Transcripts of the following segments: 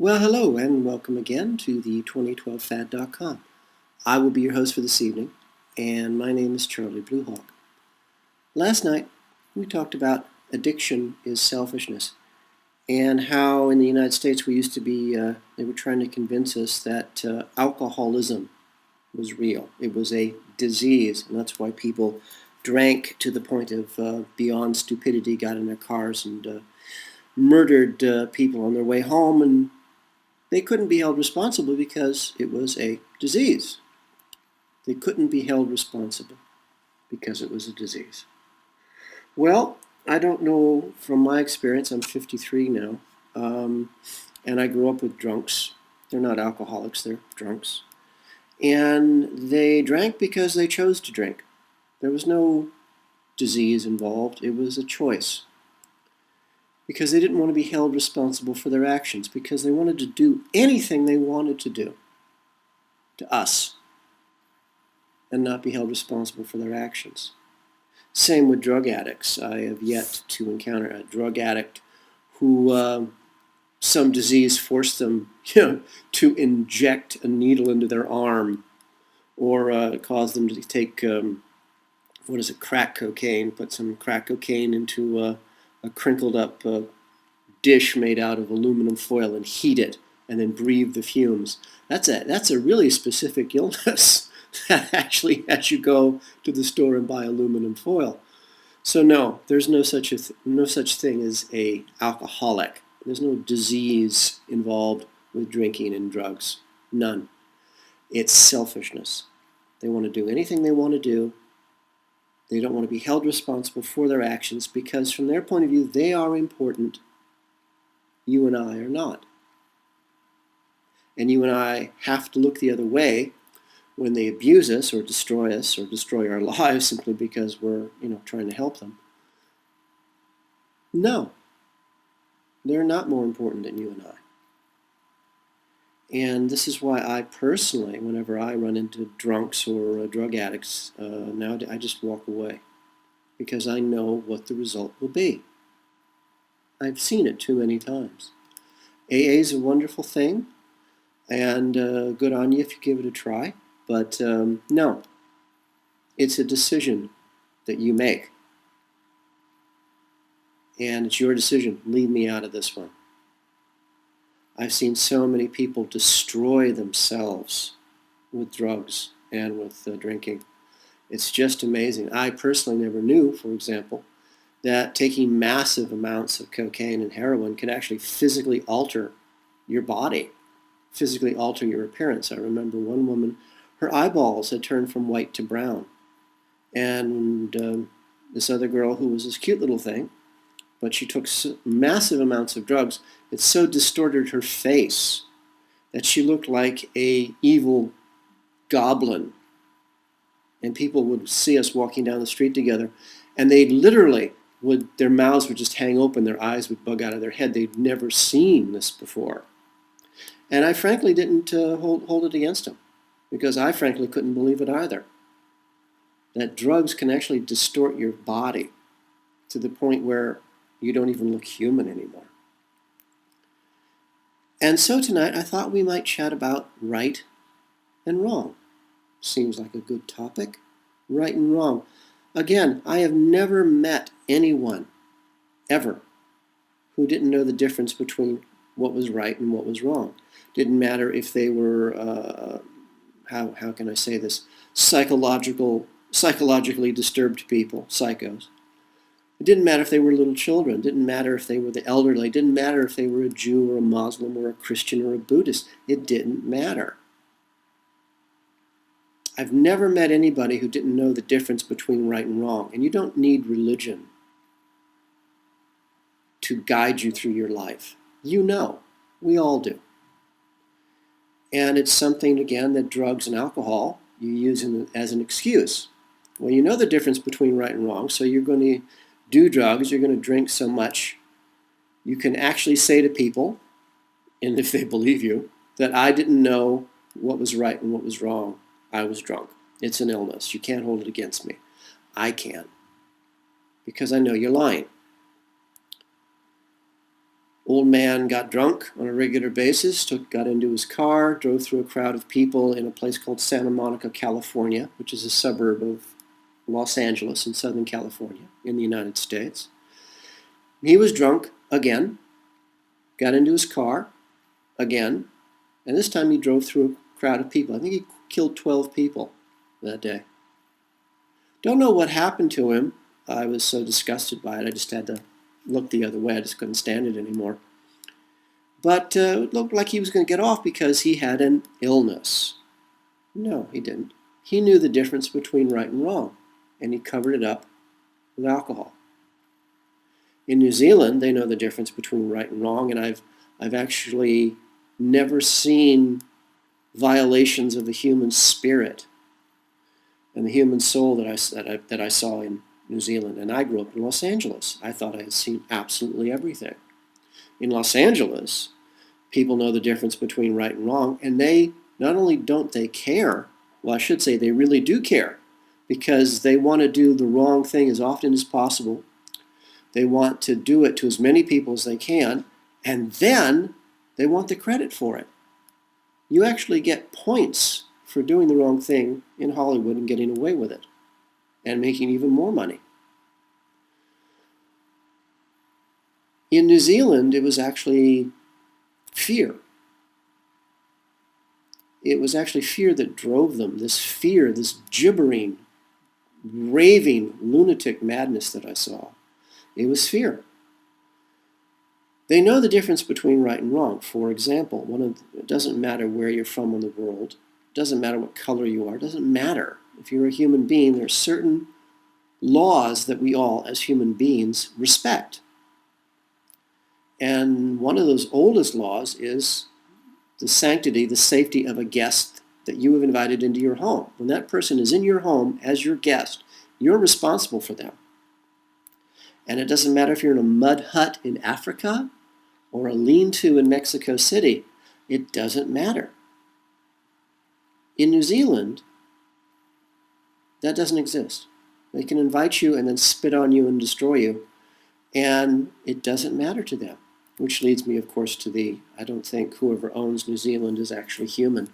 Well, hello and welcome again to the 2012fad.com. I will be your host for this evening, and my name is Charlie Bluehawk. Last night, we talked about addiction is selfishness, and how in the United States we used to be, they were trying to convince us that alcoholism was real. It was a disease, and that's why people drank to the point of beyond stupidity, got in their cars and murdered people on their way home, and they couldn't be held responsible because it was a disease. They couldn't be held responsible because it was a disease. Well, I don't know from my experience. I'm 53 now, and I grew up with drunks. They're not alcoholics, they're drunks. And they drank because they chose to drink. There was no disease involved, it was a choice. Because they didn't want to be held responsible for their actions, because they wanted to do anything they wanted to do to us and not be held responsible for their actions. Same with drug addicts. I have yet to encounter a drug addict who some disease forced them to inject a needle into their arm or caused them to take, crack cocaine, put some crack cocaine into a crinkled up dish made out of aluminum foil and heat it and then breathe the fumes. That's a really specific illness that actually has you go to the store and buy aluminum foil. So no, there's no such thing as a alcoholic. There's no disease involved with drinking and drugs. None. It's selfishness. They want to do anything they want to do. They don't want to be held responsible for their actions because from their point of view, they are important. You and I are not. And you and I have to look the other way when they abuse us or destroy our lives simply because we're, trying to help them. No. They're not more important than you and I. And this is why I personally, whenever I run into drunks or drug addicts, now I just walk away because I know what the result will be. I've seen it too many times. AA is a wonderful thing, and good on you if you give it a try, but no, it's a decision that you make. And it's your decision. Leave me out of this one. I've seen so many people destroy themselves with drugs and with drinking. It's just amazing. I personally never knew, for example, that taking massive amounts of cocaine and heroin can actually physically alter your body, physically alter your appearance. I remember one woman, her eyeballs had turned from white to brown. And this other girl who was this cute little thing, but she took massive amounts of drugs. It so distorted her face that she looked like a evil goblin. And people would see us walking down the street together, and they literally their mouths would just hang open, their eyes would bug out of their head. They'd never seen this before. And I frankly didn't hold it against them, because I frankly couldn't believe it either. That drugs can actually distort your body to the point where you don't even look human anymore. And so tonight I thought we might chat about right and wrong. Seems like a good topic. Right and wrong. Again, I have never met anyone, ever, who didn't know the difference between what was right and what was wrong. Didn't matter if they were, how can I say this, psychologically disturbed people, psychos. It didn't matter if they were little children. It didn't matter if they were the elderly. It didn't matter if they were a Jew or a Muslim or a Christian or a Buddhist. It didn't matter. I've never met anybody who didn't know the difference between right and wrong. And you don't need religion to guide you through your life. You know. We all do. And it's something, again, that drugs and alcohol you use as an excuse. Well, you know the difference between right and wrong, so you're going to do drugs, you're going to drink so much, you can actually say to people, and if they believe you, that I didn't know what was right and what was wrong. I was drunk. It's an illness. You can't hold it against me. I can. Because I know you're lying. Old man got drunk on a regular basis, got into his car, drove through a crowd of people in a place called Santa Monica, California, which is a suburb of Los Angeles in Southern California in the United States. He was drunk again, got into his car again, and this time he drove through a crowd of people. I think he killed 12 people that day. Don't know what happened to him. I was so disgusted by it, I just had to look the other way. I just couldn't stand it anymore. But it looked like he was going to get off because he had an illness. No, he didn't. He knew the difference between right and wrong, and he covered it up with alcohol. In New Zealand, they know the difference between right and wrong, and I've actually never seen violations of the human spirit and the human soul that I saw in New Zealand. And I grew up in Los Angeles. I thought I had seen absolutely everything. In Los Angeles, people know the difference between right and wrong, and they not only don't they care, well, I should say they really do care, because they want to do the wrong thing as often as possible. They want to do it to as many people as they can, and then they want the credit for it. You actually get points for doing the wrong thing in Hollywood and getting away with it and making even more money. In New Zealand, it was actually fear. It was actually fear that drove them, this fear, this gibbering, raving, lunatic madness that I saw. It was fear. They know the difference between right and wrong. For example, it doesn't matter where you're from in the world. It doesn't matter what color you are. It doesn't matter. If you're a human being, there are certain laws that we all, as human beings, respect. And one of those oldest laws is the sanctity, the safety of a guest that you have invited into your home. When that person is in your home as your guest, you're responsible for them. And it doesn't matter if you're in a mud hut in Africa or a lean-to in Mexico City. It doesn't matter. In New Zealand, that doesn't exist. They can invite you and then spit on you and destroy you, and it doesn't matter to them. Which leads me, of course, to I don't think whoever owns New Zealand is actually human.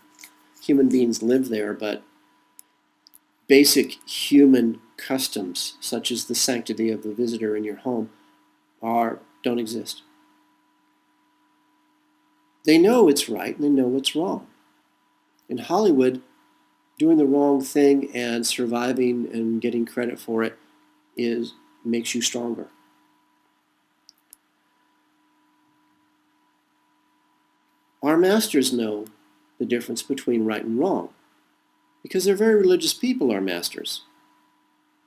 Human beings live there, but basic human customs, such as the sanctity of the visitor in your home, don't exist. They know it's right and they know what's wrong. In Hollywood, doing the wrong thing and surviving and getting credit for it makes you stronger. Our masters know the difference between right and wrong because they're very religious people, our masters.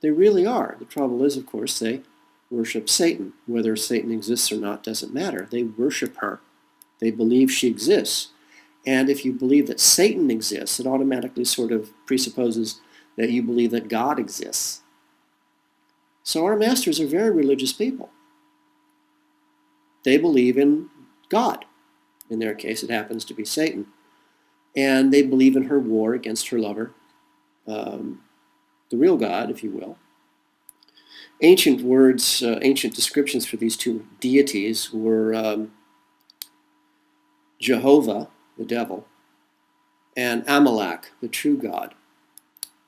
They really are. The trouble is, of course, they worship Satan. Whether Satan exists or not doesn't matter. They worship her. They believe she exists. And if you believe that Satan exists, it automatically sort of presupposes that you believe that God exists. So our masters are very religious people. They believe in God. In their case, it happens to be Satan. And they believe in her war against her lover, the real God, if you will. Ancient words, ancient descriptions for these two deities were Jehovah, the devil, and Amalek, the true God.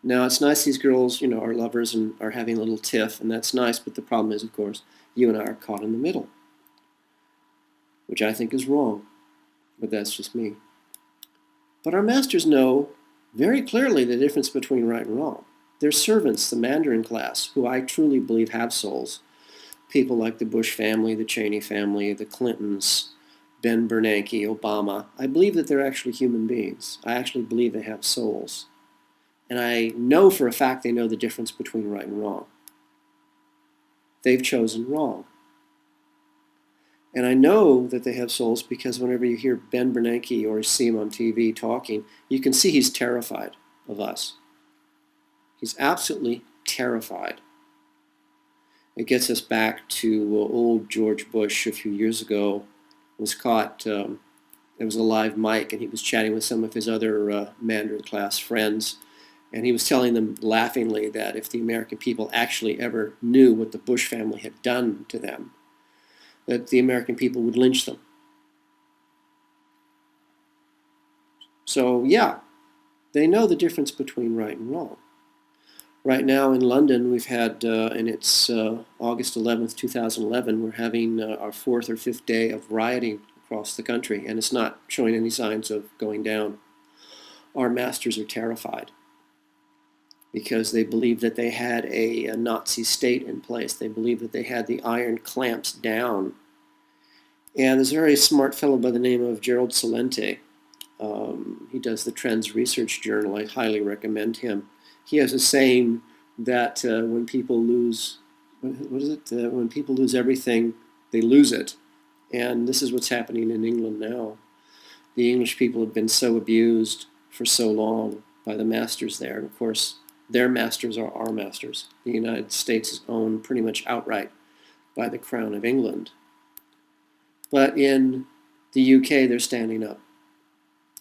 Now, it's nice these girls, are lovers and are having a little tiff, and that's nice, but the problem is, of course, you and I are caught in the middle, which I think is wrong. But that's just me. But our masters know very clearly the difference between right and wrong. Their servants, the Mandarin class, who I truly believe have souls, people like the Bush family, the Cheney family, the Clintons, Ben Bernanke, Obama, I believe that they're actually human beings. I actually believe they have souls. And I know for a fact they know the difference between right and wrong. They've chosen wrong. And I know that they have souls because whenever you hear Ben Bernanke or see him on TV talking, you can see he's terrified of us. He's absolutely terrified. It gets us back to old George Bush a few years ago. Was caught, there was a live mic, and he was chatting with some of his other Mandarin class friends. And he was telling them laughingly that if the American people actually ever knew what the Bush family had done to them, that the American people would lynch them. So yeah, they know the difference between right and wrong. Right now in London, we've had, and it's August 11th, 2011, we're having our fourth or fifth day of rioting across the country, and it's not showing any signs of going down. Our masters are terrified because they believe that they had a Nazi state in place. They believe that they had the iron clamps down. And there's a very smart fellow by the name of Gerald Celente. He does the Trends Research Journal. I highly recommend him. He has a saying that when people lose, what is it? When people lose everything, they lose it. And this is what's happening in England now. The English people have been so abused for so long by the masters there. And of course, their masters are our masters. The United States is owned pretty much outright by the Crown of England. But in the UK, they're standing up.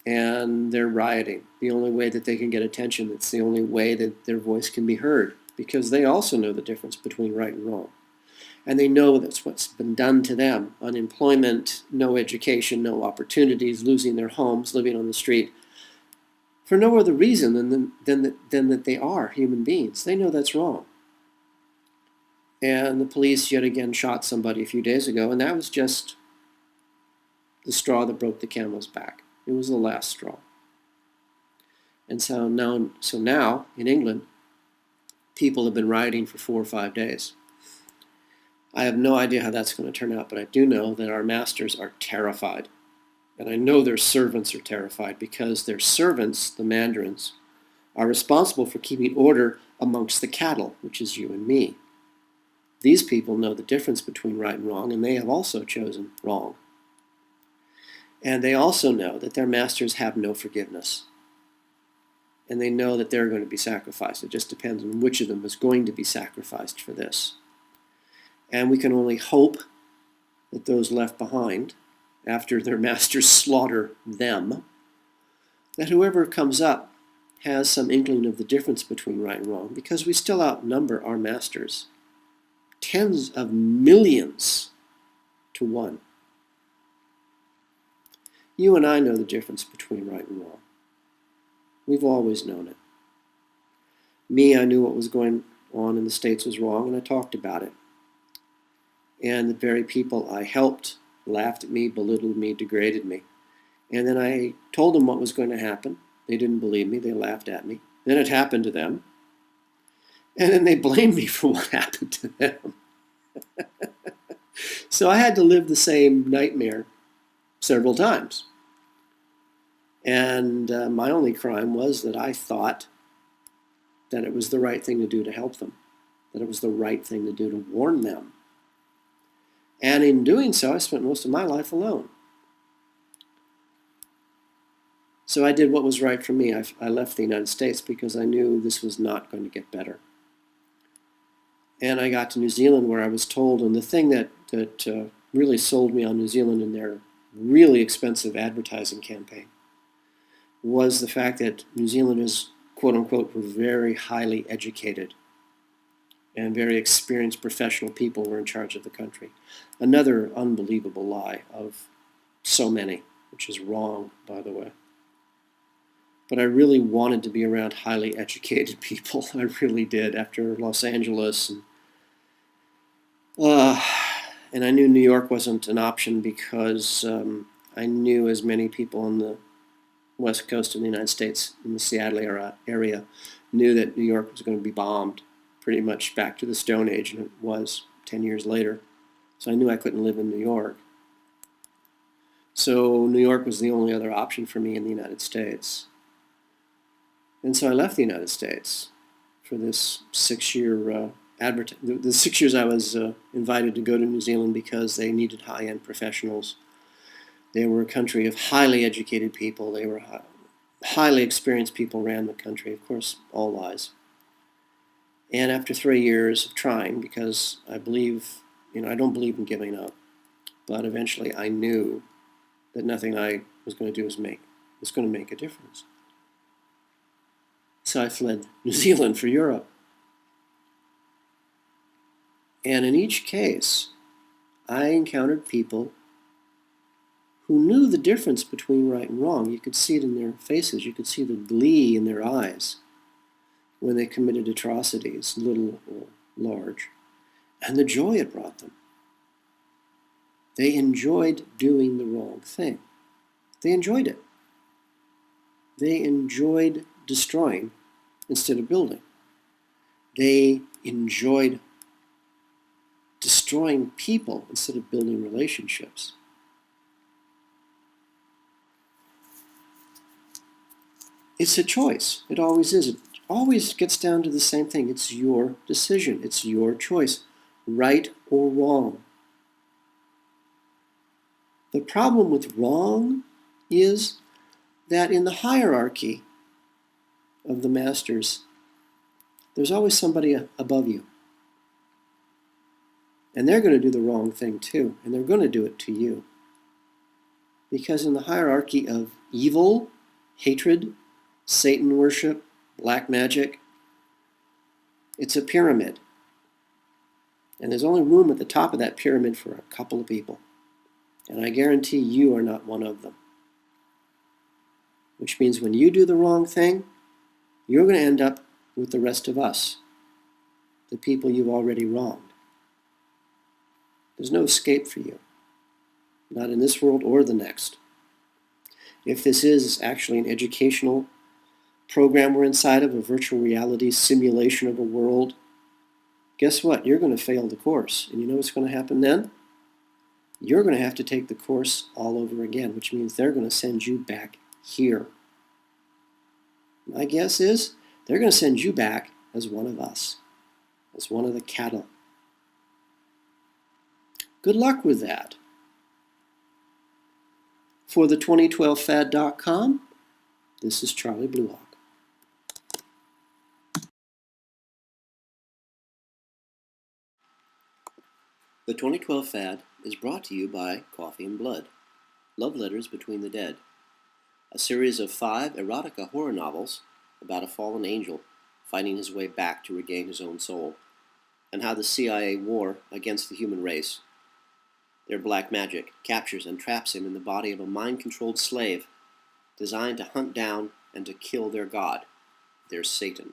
And they're rioting. The only way that they can get attention, it's the only way that their voice can be heard, because they also know the difference between right and wrong. And they know that's what's been done to them. Unemployment, no education, no opportunities, losing their homes, living on the street, for no other reason than that they are human beings. They know that's wrong. And the police yet again shot somebody a few days ago, and that was just the straw that broke the camel's back. It was the last straw. And so now in England, people have been rioting for 4 or 5 days. I have no idea how that's going to turn out, but I do know that our masters are terrified. And I know their servants are terrified, because their servants, the mandarins, are responsible for keeping order amongst the cattle, which is you and me. These people know the difference between right and wrong, and they have also chosen wrong. And they also know that their masters have no forgiveness. And they know that they're going to be sacrificed. It just depends on which of them is going to be sacrificed for this. And we can only hope that those left behind, after their masters slaughter them, that whoever comes up has some inkling of the difference between right and wrong, because we still outnumber our masters tens of millions to one. You and I know the difference between right and wrong. We've always known it. Me, I knew what was going on in the States was wrong, and I talked about it. And the very people I helped laughed at me, belittled me, degraded me. And then I told them what was going to happen. They didn't believe me. They laughed at me. Then it happened to them. And then they blamed me for what happened to them. So I had to live the same nightmare several times. And my only crime was that I thought that it was the right thing to do to help them, that it was the right thing to do to warn them. And in doing so, I spent most of my life alone. So I did what was right for me. I left the United States because I knew this was not going to get better. And I got to New Zealand, where I was told, and the thing that really sold me on New Zealand in their really expensive advertising campaign was the fact that New Zealanders, quote unquote, were very highly educated, and very experienced professional people were in charge of the country. Another unbelievable lie of so many, which is wrong, by the way. But I really wanted to be around highly educated people. I really did, after Los Angeles. And I knew New York wasn't an option, because I knew as many people on the west coast of the United States, in the Seattle area, knew that New York was going to be bombed pretty much back to the Stone Age, and it was 10 years later. So I knew I couldn't live in New York. So New York was the only other option for me in the United States. And so I left the United States for this 6-year the 6 years I was invited to go to New Zealand because they needed high-end professionals. They were a country of highly educated people. They were highly experienced people ran the country. Of course, all lies. And after 3 years of trying, because I don't believe in giving up, but eventually I knew that nothing I was going to do was going to make a difference. So I fled New Zealand for Europe. And in each case, I encountered people who knew the difference between right and wrong. You could see it in their faces. You could see the glee in their eyes when they committed atrocities, little or large, and the joy it brought them. They enjoyed doing the wrong thing. They enjoyed it. They enjoyed destroying instead of building. They enjoyed destroying people instead of building relationships. It's a choice. It always is. It always gets down to the same thing. It's your decision. It's your choice, right or wrong. The problem with wrong is that in the hierarchy of the masters, there's always somebody above you. And they're going to do the wrong thing too, and they're going to do it to you. Because in the hierarchy of evil, hatred, Satan worship, black magic, it's a pyramid. And there's only room at the top of that pyramid for a couple of people. And I guarantee you are not one of them. Which means when you do the wrong thing, you're going to end up with the rest of us, the people you've already wronged. There's no escape for you, not in this world or the next. If this is actually an educational program we're inside of, a virtual reality simulation of a world, guess what? You're going to fail the course. And you know what's going to happen then? You're going to have to take the course all over again, which means they're going to send you back here. My guess is they're going to send you back as one of us, as one of the cattle. Good luck with that. For the 2012fad.com, this is Charlie Bluehawk. The 2012 Fad is brought to you by Coffee and Blood, Love Letters Between the Dead, a series of 5 erotica horror novels about a fallen angel finding his way back to regain his own soul, and how the CIA war against the human race, their black magic, captures and traps him in the body of a mind-controlled slave designed to hunt down and to kill their god, their Satan.